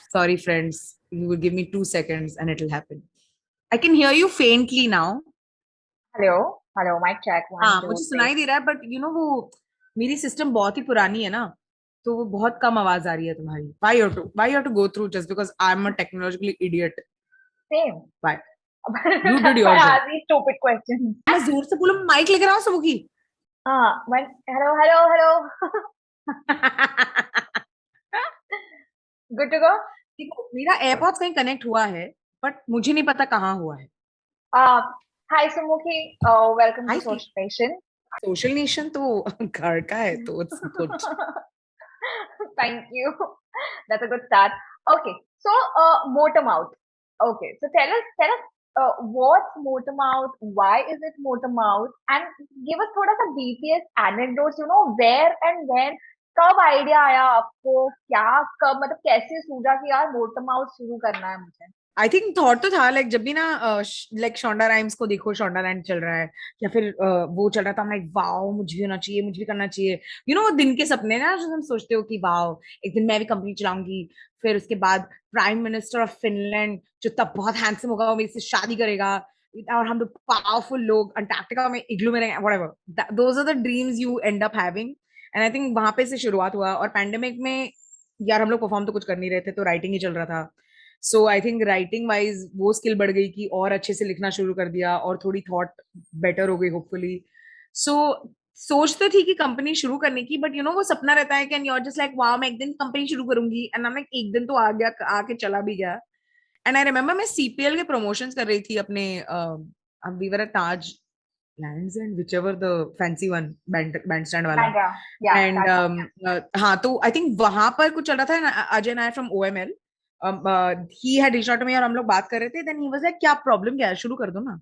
Sorry, friends. You will give me 2 seconds and it'll happen. I can hear you faintly now. Hello hello mic check one हाँ, two मुझे three. सुनाई दे रहा है, but वो मेरी सिस्टम बहुत ही पुरानी है ना, तो वो बहुत कम आवाज आ रही है तुम्हारी. Why you have to go through just because I'm a technological idiot? Same. Why? You did That's why your I job. ask these stupid questions. मैं जोर से बोलूं, माइक लेकर आओ सुमुखी. हाँ one hello hello hello. Good to go. देखो, मेरा AirPods कहीं कनेक्ट हुआ है, बट मुझे नहीं पता कहाँ हुआ है. Hi Sumukhi, welcome to hi. Social nation. Social nation तो घर का है, तो it's good. Thank you. That's a good start. Okay, so Motormouth. Okay, so tell us what's Motormouth, why is it Motormouth, and give us थोड़ा सा BTS anecdotes. Where and when, कब idea आया आपको, क्या कब मतलब कैसे सूझा कि यार Motormouth शुरू करना है मुझे। आई थिंक थॉट तो था, लाइक जब भी ना लाइक शोंडा राइम्स को देखो, शोंडा रैंड चल रहा है या फिर वो चल रहा था, हम लाइक वाओ, मुझे भी होना चाहिए, मुझे भी करना चाहिए. वो दिन के सपने ना, जो हम सोचते हो कि वाओ, एक दिन मैं भी कंपनी चलाऊंगी. फिर उसके बाद प्राइम मिनिस्टर ऑफ फिनलैंड, जो तब बहुत हैंडसम होगा, वो मेरे से शादी करेगा, और हम लोग पावरफुल लोग अंटार्कटिका में इग्लू में रहेंगे, whatever, those are the dreams you end up having. And I think वहां पे से शुरुआत हुआ. और पैंडेमिक में यार हम लोग परफॉर्म तो कुछ कर नहीं रहे थे, तो राइटिंग ही चल रहा था. सो आई थिंक राइटिंग वाइज वो स्किल बढ़ गई कि और अच्छे से लिखना शुरू कर दिया, और थोड़ी थॉट बेटर हो गई होपफुली. सो सोच तो थी कि कंपनी शुरू करने की, बट वो सपना रहता है कि you're just like वाह, मैं एक दिन कंपनी शुरू करूंगी, एंड I'm like एक दिन तो आ गया, आके चला भी गया. एंड आई रिमेम्बर मैं सीपीएल के प्रमोशंस कर रही थी अपने, we were at Taj Lands End whichever the fancy one, Bandstand वाला. बैंड्रा, या एंड हाँ, तो आई थिंक वहां पर कुछ चल रहा था. Ajay Nair from OML, he had reach out to me, और हम लोग बात कर रहे थे. देन ही वाज लाइक, क्या प्रॉब्लम क्या है, शुरू कर दो ना.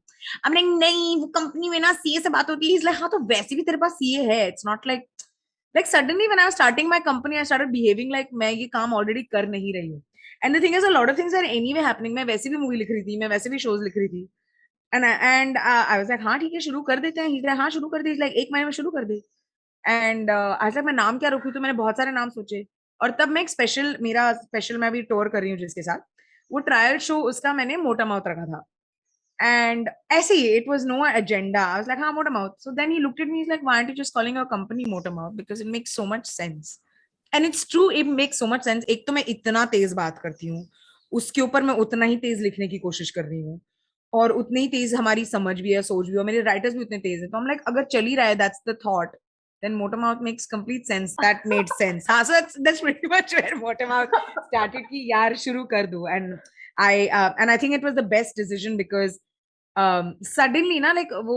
आई एम लाइक, नहीं, वो कंपनी में ना सीए से बात होती है. इसलिए हाँ, तो वैसे भी तेरे पास सीए है. It's not like suddenly when I was starting my company, I started behaving like मैं ये काम ऑलरेडी कर नहीं रही हूँ. And the thing is, a lot of things are anyway happening. मैं वैसे भी मूवी लिख रही थी, मैं वैसे भी शोज लिख रही थी. एंड आई वाज लाइक, हाँ ठीक है, शुरू कर देते हैं. ही लाइक, हाँ शुरू कर दे. लाइक एक महीने में शुरू कर दे. एंड आज तक मैं नाम क्या रखूँ, तो मैंने बहुत सारे नाम सोचे. और तब मैं एक स्पेशल मैं भी टूर कर रही हूँ जिसके साथ, वो ट्रायल शो, उसका मैंने मोटा माउथ रखा था. एंड ऐसे ही, it was no agenda. I was like, हाँ मोटा mouth. So then he looked at me, is like, why aren't you just calling your company मोटा mouth, because it makes so much sense. And it's true, it makes so much sense. एक तो मैं इतना तेज बात करती हूँ, उसके ऊपर मैं उतना ही तेज लिखने की कोशिश कर रही हूँ, और उतनी ही तेज हमारी समझ भी है, सोच भी है, और मेरे राइटर्स भी उतने तेज है. तो हम लाइक, अगर चल ही रहा है, that's the thought, then Motormouth makes complete sense. That made sense. हाँ, so that's pretty much where Motormouth started कि यार शुरू कर दो. And I think it was the best decision because suddenly ना, like वो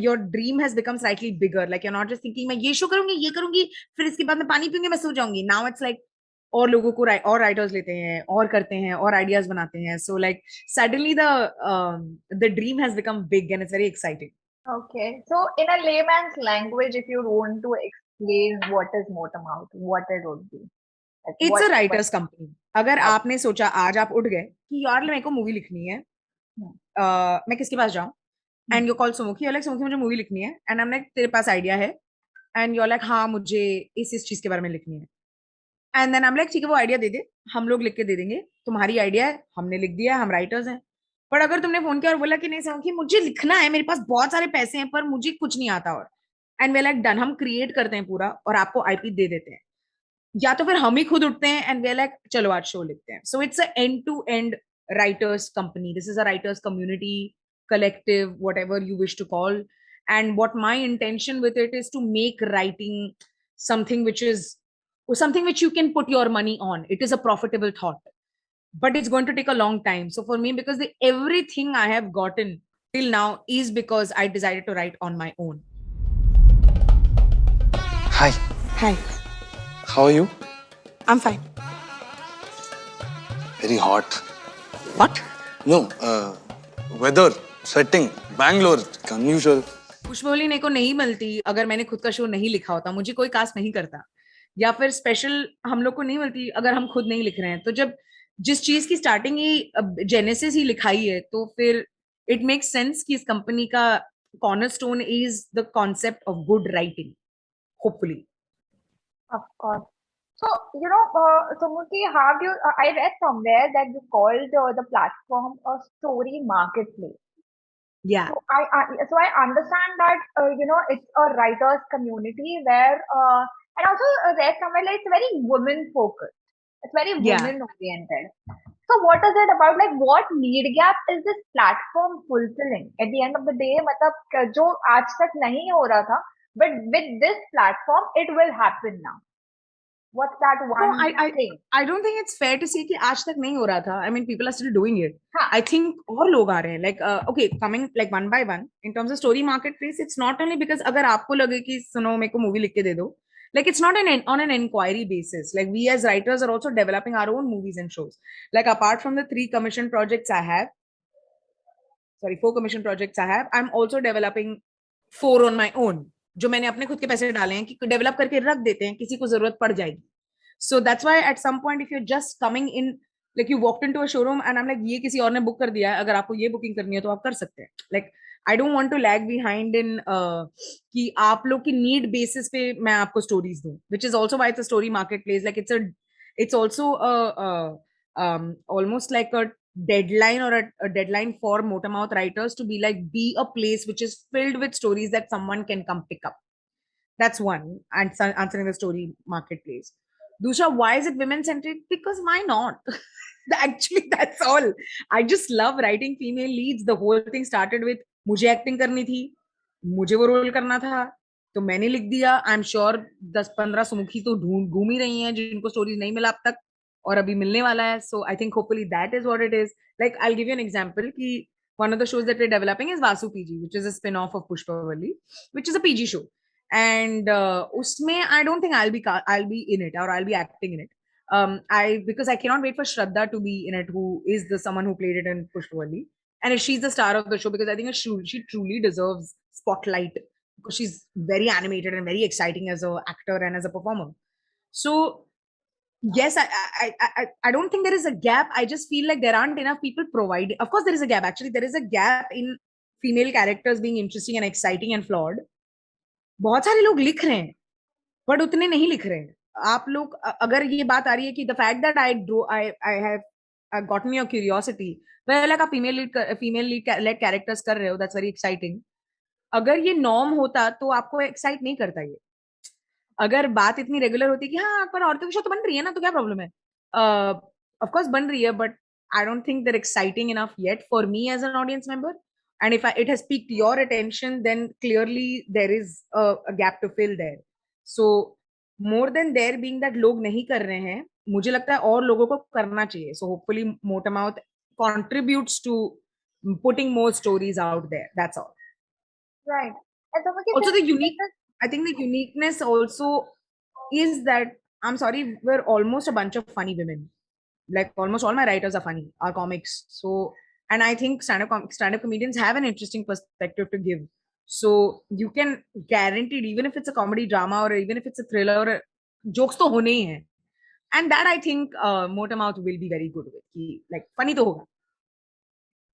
your dream has become slightly bigger. Like you're not just thinking मैं ये शो करूंगी, ये करूंगी, फिर इसके बाद मैं पानी पीऊंगी, मैं सो जाऊंगी. Now it's like और लोगों को और राइटर्स लेते हैं, और करते हैं, और आइडियाज बनाते हैं. So like suddenly the dream has become big and it's very exciting. Okay, so in a layman's language, if you want to explain what is Motormouth, what it would be, like it's a what? Writers company. अगर Okay. आपने सोचा, आज आप उठ गए कि यार मेरे को मूवी लिखनी है, Hmm. मैं किसके पास जाऊं, Hmm. And you call Sumukhi, like Sumukhi मुझे मूवी लिखनी है, एंड आई एम लाइक, तेरे पास आइडिया है, एंड यू लाइक, हाँ मुझे इस चीज के बारे में लिखनी है. And then I am like, ठीक है, वो आइडिया दे दे, हम लोग लिख के दे देंगे. तुम्हारी आइडिया है, हमने लिख दिया, हम राइटर्स हैं. पर अगर तुमने फोन किया और बोला कि नहीं सुमुखी, मुझे लिखना है, मेरे पास बहुत सारे पैसे हैं, पर मुझे कुछ नहीं आता, और एंड वे लाइक, डन, हम क्रिएट करते हैं पूरा, और आपको आईपी दे देते हैं. या तो फिर हम ही खुद उठते हैं एंड वे लाइक, चलो आज शो लिखते हैं. So it's a end to end writers company. This is a writers community, collective, whatever you wish to call. And what my intention with it is to make writing something which you can put your money on. It is a profitable thought, but it's going to take a long time. So for me, because everything I have gotten till now is because I decided to write on my own. Hi, Hi. how are you? I'm fine. Very hot. What? No, weather, setting, Bangalore, unusual. पुष्पवली को नहीं मिलती अगर मैंने खुद का show नहीं लिखा होता. मुझे कोई कास्ट नहीं करता, या फिर स्पेशल हम लोग को नहीं मिलती अगर हम खुद नहीं लिख रहे हैं. तो जब जिस चीज की स्टार्टिंग ही जेनेसिस ही लिखाई है, तो फिर इट मेक्स सेंस कि इस कंपनी का cornerstone is the concept of good writing, hopefully. Of course. So, Sumukhi, have you, I read somewhere that you called the platform a story marketplace. Yeah, So I understand that, it's a writer's community where, and also read somewhere like it's very women focused. It's very yeah. women oriented. So what is it about? Like, what need gap is this platform fulfilling? At the end of the day, मतलब जो आज तक नहीं हो रहा था, but with this platform, it will happen now. What's that No, one thing? I don't think it's fair to say कि आज तक नहीं हो रहा था. I mean, people are still doing it. हाँ, I think और लोग आ रहे हैं. Like, okay, coming like one by one in terms of story marketplace, it's not only because अगर आपको लगे कि सुनो मेरे को movie लिख के दे दो. Like, it's not on an inquiry basis. Like, we as writers are also developing our own movies and shows. Like, apart from the 3 commission projects I have, sorry, 4 commission projects I have, I'm also developing 4 on my own. जो मैंने अपने खुद के पैसे डाले हैं कि develop करके रख देते हैं, किसी को जरूरत पड़ जाएगी. So that's why at some point, if you're just coming in, like you walked into a showroom and I'm like, ये किसी और ने बुक कर दिया है, अगर आपको ये बुकिंग करनी है तो आप कर सकते हैं. Like, I don't want to lag behind in कि आप लोग की need basis पे मैं आपको stories दूं, which is also why it's a story marketplace. Like it's also almost like a deadline or a deadline for Motormouth writers to be a place which is filled with stories that someone can come pick up. That's one, answering the story marketplace. Dusha, why is it women centric? Because why not? Actually, that's all. I just love writing female leads. The whole thing started with मुझे acting करनी थी, मुझे वो role करना था, तो मैंने लिख दिया. आई एम श्योर 10-15 सुमुखी तो ढूंढ घूम ही रही हैं जिनको स्टोरीज नहीं मिला अब तक और अभी मिलने वाला है. So I think hopefully that is what it is. Like I give you an example कि one of the shows that we're developing is Vasu PG, which is a spin-off of Pushpavalli, which is a PG show. And usme I don't think I'll be in it or I'll be acting in it. I because I cannot wait for Shraddha to be in it, who is the someone who played it in Pushpavalli, and she's the star of the show because I think she truly deserves spotlight because she's very animated and very exciting as a actor and as a performer. So yes, I don't think there is a gap. I just feel like there aren't enough people provide. Of course, there is a gap. Actually, there is a gap in female characters being interesting and exciting and flawed. बहुत सारे लोग लिख रहे हैं but उतने नहीं लिख रहे हैं. आप लोग अगर ये बात आ रही है कि the fact that I have gotten your curiosity, well like आप फीमेल लीड लेड कैरेक्टर्स कर रहे हो, दैट्स वेरी एक्साइटिंग. अगर ये नॉर्म होता तो आपको एक्साइट नहीं करता ये. अगर बात इतनी रेगुलर होती कि हाँ पर औरतों की शो तो बन रही है ना, तो क्या प्रॉब्लम है. ऑफ कोर्स बन रही है but I don't think they're exciting enough yet for me as an audience member. And if it has piqued your attention, then clearly there is a gap to fill there. So more than there being that लोग नहीं कर रहे हैं, मुझे लगता है और लोगों को करना चाहिए. So hopefully Motormouth contributes to putting more stories out there. That's all. right. And so, okay, Also this, the this unique, is I think the uniqueness also is that, I'm sorry, we're almost a bunch of funny women. Like almost all my writers are funny, are comics. So, and I think stand-up comedians have an interesting perspective to give. So you can guarantee, even if it's a comedy drama or even if it's a thriller, or jokes to hone hi hain. And that I think Motormouth will be very good with. Like funny to hoga.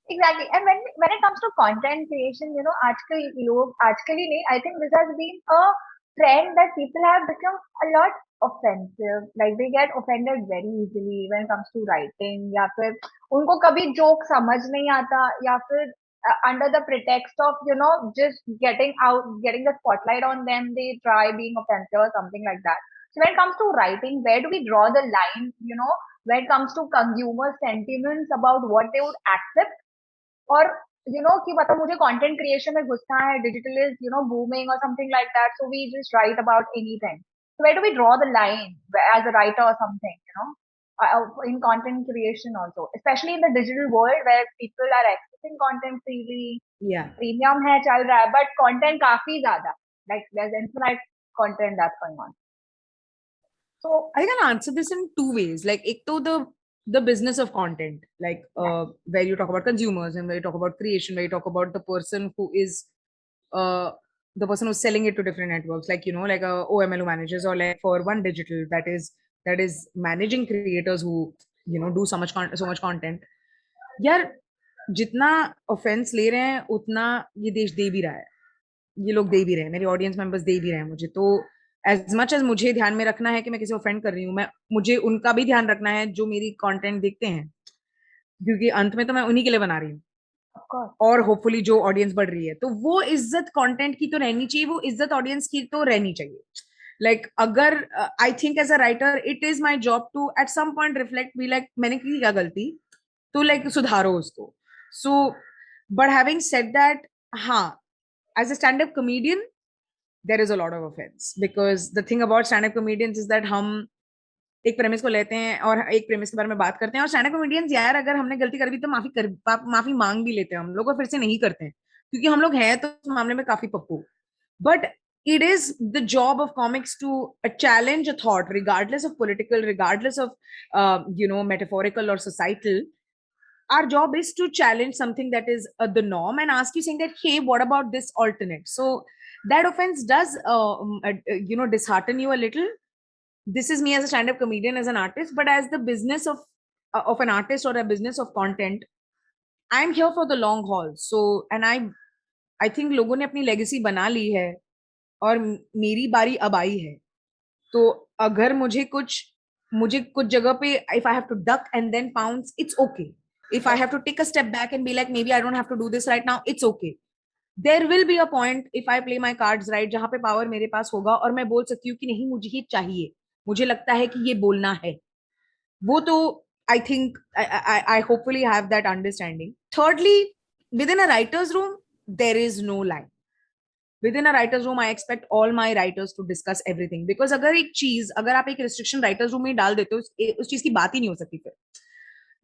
exactly. And when it comes to content creation, आजकल नहीं, I think this has been a trend that people have become a lot offensive. Like they get offended very easily when it comes to writing, या फिर उनको कभी joke समझ नहीं आता, या फिर under the pretext of just getting the spotlight on them, they try being offensive or something like that. So when it comes to writing, where do we draw the line? When it comes to consumer sentiments about what they would accept, और कि मतलब मुझे content creation में घुसना है, digital is booming और something like that, so we just write about anything. So where do we draw the line as a writer or something, in content creation also, especially in the digital world where people are accessing content freely, Yeah. premium है चल रहा है, but content काफी ज्यादा, like there's infinite content that's going on. So I can answer this in two ways. Like, ek to the business of content, like where you talk about consumers and where you talk about creation, where you talk about uh, the person who's selling it to different networks, like like a OML who manages, or like for one digital that is managing creators who do so much content. यार जितना offence ले रहे हैं उतना ये देश दे भी रहा है, ये लोग दे भी रहे हैं, मेरे ऑडियंस मेंबर्स दे भी रहे हैं मुझे. तो एज मच एज मुझे ध्यान में रखना है कि मैं किसी ऑफेंड कर रही हूँ, मैं मुझे उनका भी ध्यान रखना है जो मेरी कंटेंट देखते हैं, क्योंकि अंत में तो मैं उन्हीं के लिए बना रही हूँ Of course. और होपफुली जो ऑडियंस बढ़ रही है, तो वो इज्जत कंटेंट की तो रहनी चाहिए, वो इज्जत ऑडियंस की तो रहनी चाहिए. लाइक अगर I think as a writer it is my job to at some point reflect be like मैंने की क्या गलती, तो लाइक सुधारो उसको. So but having said that, हाँ, as a stand up comedian there is a lot of offence, because the thing about stand up comedians is that हम एक प्रेमिस को लेते हैं और एक प्रेमिस के बारे में बात करते हैं, और स्टैंड अप कॉमेडियंस यार अगर हमने गलती कर दी तो माफी मांग भी लेते हैं हम लोग, और फिर से नहीं करते हैं, क्योंकि हम लोग हैं तो उस मामले में काफी Pappu. But it is the job of comics to challenge a thought, regardless of political, regardless of metaphorical or societal. Our job is to challenge something that is the norm and ask you saying that, hey, what about this alternate? So that offense does dishearten you a little. This is me as a stand-up comedian, as an artist, but as the business of an artist or a business of content, I'm here for the long haul. So and I think लोगों ने अपनी legacy बना ली है और मेरी बारी अब आई है. तो अगर मुझे कुछ जगह पे if I have to duck and then pounce, it's okay. If I have to take a step back and be like, maybe I don't have to do this right now, it's okay. There will be a point if I play my cards right जहां पे power मेरे पास होगा और मैं बोल सकती हूँ कि नहीं, मुझे ये चाहिए, मुझे लगता है कि ये बोलना है. वो तो I think I hopefully have that understanding. Thirdly, within a writer's room, there is no line. Within a writer's room, I expect all my writers to discuss everything. Because अगर आप एक restriction writer's room में डाल देते हो, उस चीज की बात ही नहीं हो सकती फिर.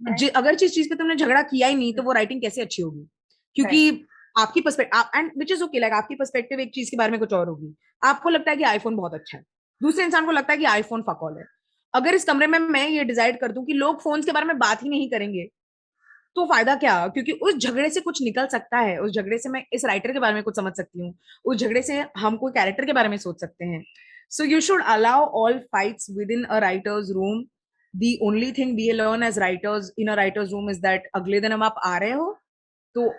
Right. अगर जिस चीज पे तुमने झगड़ा किया ही नहीं, तो वो राइटिंग कैसे अच्छी होगी? क्योंकि Right. आपकी perspective and which is okay, like आपकी पर्सपेक्टिव एक चीज के बारे में कुछ और होगी. आपको लगता है कि आईफोन बहुत अच्छा है, दूसरे इंसान को लगता है कि आईफोन फक ऑल है. अगर इस कमरे में मैं ये डिसाइड कर दूं कि लोग फोन के बारे में बात ही नहीं करेंगे, तो फायदा क्या? क्योंकि उस झगड़े से कुछ निकल सकता है, उस झगड़े से मैं इस राइटर के बारे में कुछ समझ सकती हूँ, उस झगड़े से हम कोई कैरेक्टर के बारे में सोच सकते हैं. So you should allow all fights within a writers room. The only thing we learn as writers in a writers room is that अगले दिन हम आप आ रहे हो तो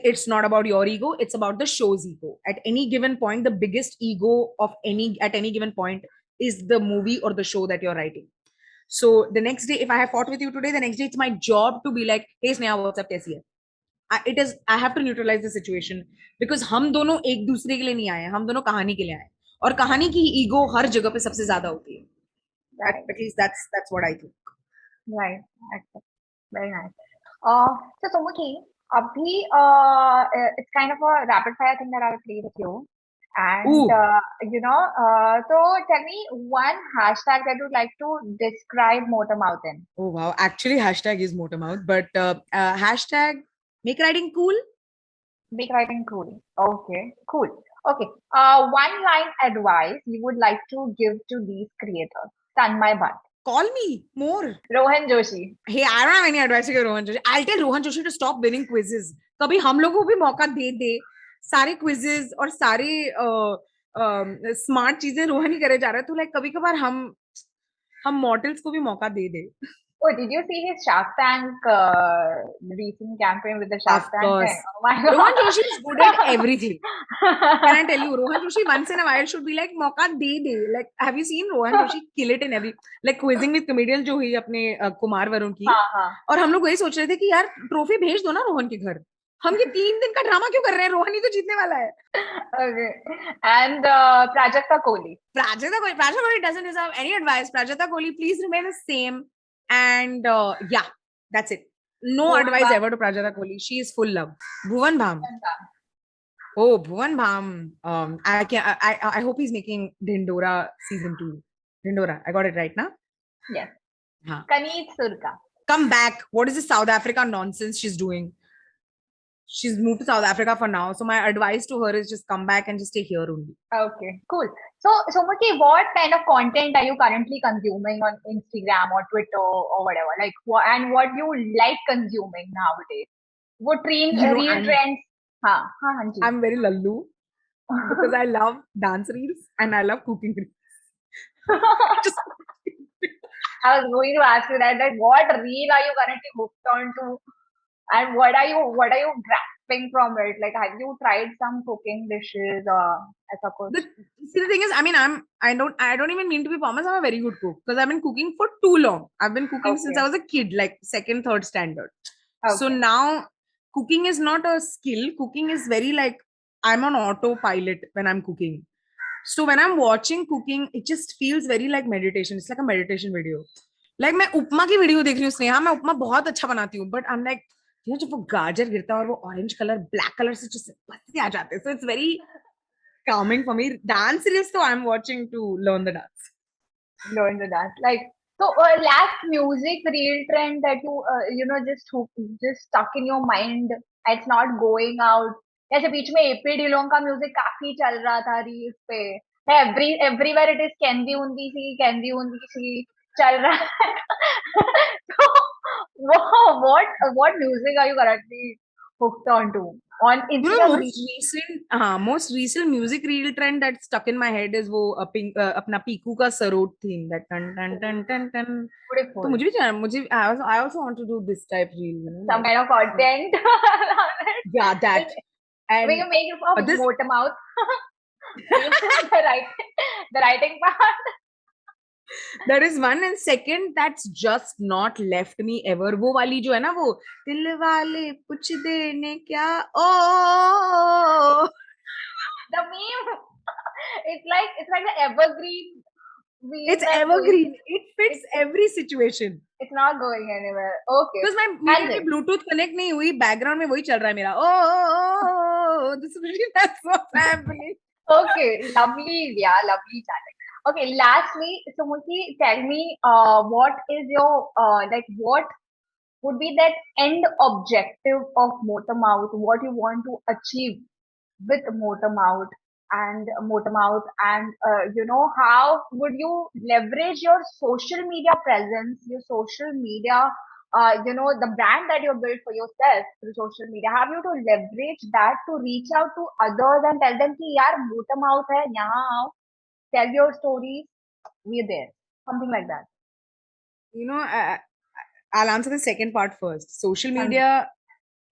it's not about your ego, it's about the show's ego. At any given point, the biggest ego of any given point is the movie or the show that you're writing. So the next day, if I have fought with you today, the next day it's my job to be like, hey Sneha, what's up, kaisi hai? I have to neutralize the situation, because हम दोनों एक दूसरे के लिए नहीं आए हैं, हम दोनों कहानी के लिए आए हैं, और कहानी की ईगो हर जगह पे सबसे ज्यादा होती है. Right. At least that's what I think. Right. Excellent. Very nice. So Sumukhi, abhi, it's kind of a rapid fire thing that I will play with you. And, Ooh. So tell me one hashtag that you'd like to describe Motormouth in. Oh wow, actually hashtag is Motormouth, but hashtag make writing cool. Big writing cool. Okay, cool. Okay. One line advice you would like to give to these creators. Stun my butt. Call me more. Rohan Joshi. Hey, I don't have any advice to give Rohan Joshi. I'll tell Rohan Joshi to stop winning quizzes. कभी हम लोगों को भी मौका दे सारे quizzes और सारे smart चीजें रोहन ही करे जा रहा है, तो लाइक कभी कभार हम मॉडल्स को भी मौका दे. Oh, did you see his Shark Tank recent campaign with the Shark Of Tank course. thing? Oh my god. Rohan Joshi is good at everything. Can I tell you, Rohan Joshi once in a while should be like मौका दे. Like, have you seen Rohan Joshi kill it in every, like quizzing with comedians जो हुई अपने कुमार वरुण की, हाँ. और हम लोग वही सोच रहे थे कि यार ट्रॉफी भेज दो ना रोहन के घर, हम ये 3 दिन का ड्रामा क्यों कर रहे हैं, रोहन ही तो जीतने वाला है. Okay. And Prajakta Kohli. Prajakta Kohli doesn't deserve any advice. Prajakta Kohli, please remain the same. And yeah, that's it. No Bhuvan advice Bam. ever to Prajakta Kohli. She is full love. Bhuvan Bam. Oh, Bhuvan Bam. I hope he's making Dindora season 2. Dindora. I got it right now? Yes. Haan. Kaneet Surka. Come back. What is this South Africa nonsense she's doing? She's moved to South Africa for now. So my advice to her is just come back and just stay here only. Okay, cool. So, Sumukhi, what kind of content are you currently consuming on Instagram or Twitter or whatever? Like, and what do you like consuming nowadays? What real trends? Haan ji. I'm very lallu because I love dance reels and I love cooking reels. I was going to ask you that what reel are you currently hooked on to, and what are you escaping from it? Like, have you tried some cooking dishes or ऐसा कुछ? See, the thing is, I mean, I don't even mean to be pomous. I'm a very good cook because I've been cooking for too long. I've been cooking since Okay. I was a kid, like second, third standard. So Okay. now cooking is not a skill. Cooking is very like I'm on autopilot when I'm cooking. So when I'm watching cooking, it just feels very like meditation. It's like a meditation video. Like मैं उपमा की video देख रही हूँ स्नेहा, मैं उपमा बहुत अच्छा बनाती हूँ, बट आई एम लाइक जब वो गाजर गिरता है और वो ऑरेंज कलर ब्लैक कलर से जो पत्ते आ जाते हैं, so it's very calming for me. Dance reels though I'm watching to learn the dance. Learn the dance. Like, so last music reel trend that you know, just stuck in your mind. It's not going out. जैसे बीच में AP डिलोंग का music काफी चल रहा था reels पे. Everywhere it is कैंदी उंदी सी चल रहा है. So what music are you currently hooked on to on You know, Instagram? most recent music reel trend that stuck in my head is वो अपना पीकू का सरोद theme, that टन टन टन टन टन. तो Beautiful. मुझे भी चाहिए, मुझे I also want to do this type reel, you know, Some like kind of content. yeah, that. Will And you make it for this Motormouth? The writing part. that is one, and second, that's just not left me ever. वो वाली जो है ना, वो दिल वाले कुछ देने क्या ओ. The meme. It's like the evergreen meme It's that evergreen. It fits it's, every situation. it's not going anywhere. Okay. Because मेरी And अभी ब्लूटूथ कनेक्ट नहीं हुई, बैकग्राउंड में वही चल रहा है मेरा ओ. This is really that's what's happening. okay, lovely, yeah, lovely chatting. Okay, lastly, Sumukhi, tell me, what is your what would be that end objective of Motormouth? What you want to achieve with Motormouth, and you know, how would you leverage your social media presence, your social media, you know, the brand that you built for yourself through social media? Have you to leverage that to reach out to others and tell them कि यार Motormouth है, यहाँ आओ, tell your stories, we're there, something like that. You know, I'll answer the second part first. Social हाँ जी. media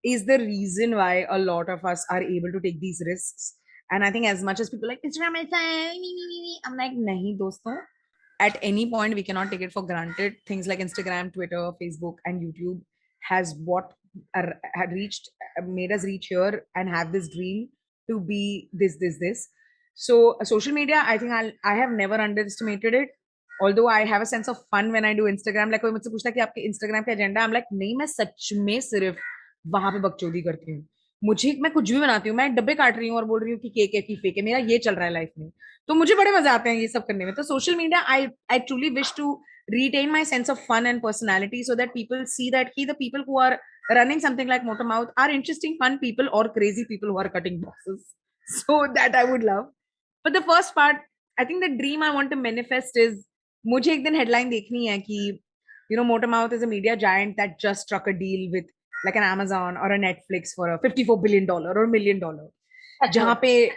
is the reason why a lot of us are able to take these risks. And I think as much as people like Instagram is I'm like, nahi dosto. At any point, we cannot take it for granted. Things like Instagram, Twitter, Facebook, and YouTube has what had reached, made us reach here and have this dream to be this. So social media, I think I have never underestimated it. Although I have a sense of fun when I do Instagram. Like कोई मुझसे पूछता है कि आपके Instagram का agenda, I'm like नहीं, मैं सच में सिर्फ वहां पे बकचोदी करती हूँ. मैं कुछ भी बनाती हूँ, मैं डब्बे काट रही हूँ और बोल रही हूँ कि केक है कि फेक है, मेरा ये चल रहा है लाइफ में. तो मुझे बड़े मजा आते हैं ये सब करने में. तो social media, I truly wish to retain my sense of fun and personality so that people see that the people who are running something like Motormouth are interesting, fun people or crazy people who are cutting boxes. So that I would love. But the first part, I think the dream I want to manifest is मुझे एक दिन headline देखनी है कि you know Motormouth is a media giant that just struck a deal with like an Amazon or a Netflix for a $54 billion or $1 million. जहाँ पे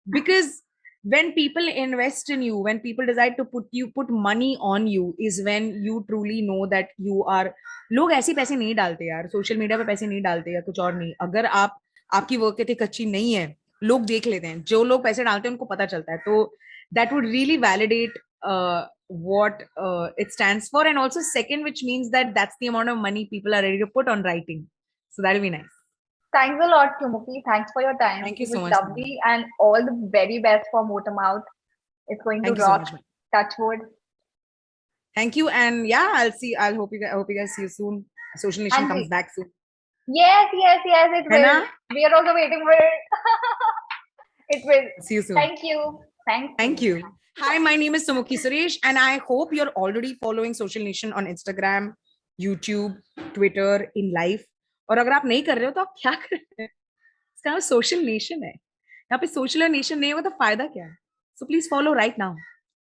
because when people invest in you, when people decide to put money on you, is when you truly know that you are. लोग ऐसे पैसे नहीं डालते यार, social media पे पैसे नहीं डालते या कुछ और नहीं. अगर आपकी वर्क एथिक अच्छी नहीं है, लोग देख लेते हैं. जो लोग पैसे डालते हैं उनको पता चलता है. तो that would really validate what it stands for, and also second, which means that that's the amount of money people are ready to put on writing. So that'll be nice. Thanks a lot, Sumukhi. Thanks for your time. Thank you It so was much. lovely, and all the very best for Motormouth. It's going Thank to you so rock. much, man. Touch wood. Thank you, and yeah, I hope you guys see you soon. Social Nation And comes back soon. yes, it है will. ना? We are also waiting for it. It will. See you soon. Thank you. Thank you. Hi, my name is Sumukhi Suresh, and I hope you're already following Social Nation on Instagram, YouTube, Twitter, in life. और अगर आप नहीं कर रहे हो तो आप क्या कर रहे हैं? इसका नाम सोशल नेशन है. यहाँ पे सोशल नेशन नहीं हो तो फायदा क्या है? So please follow right now.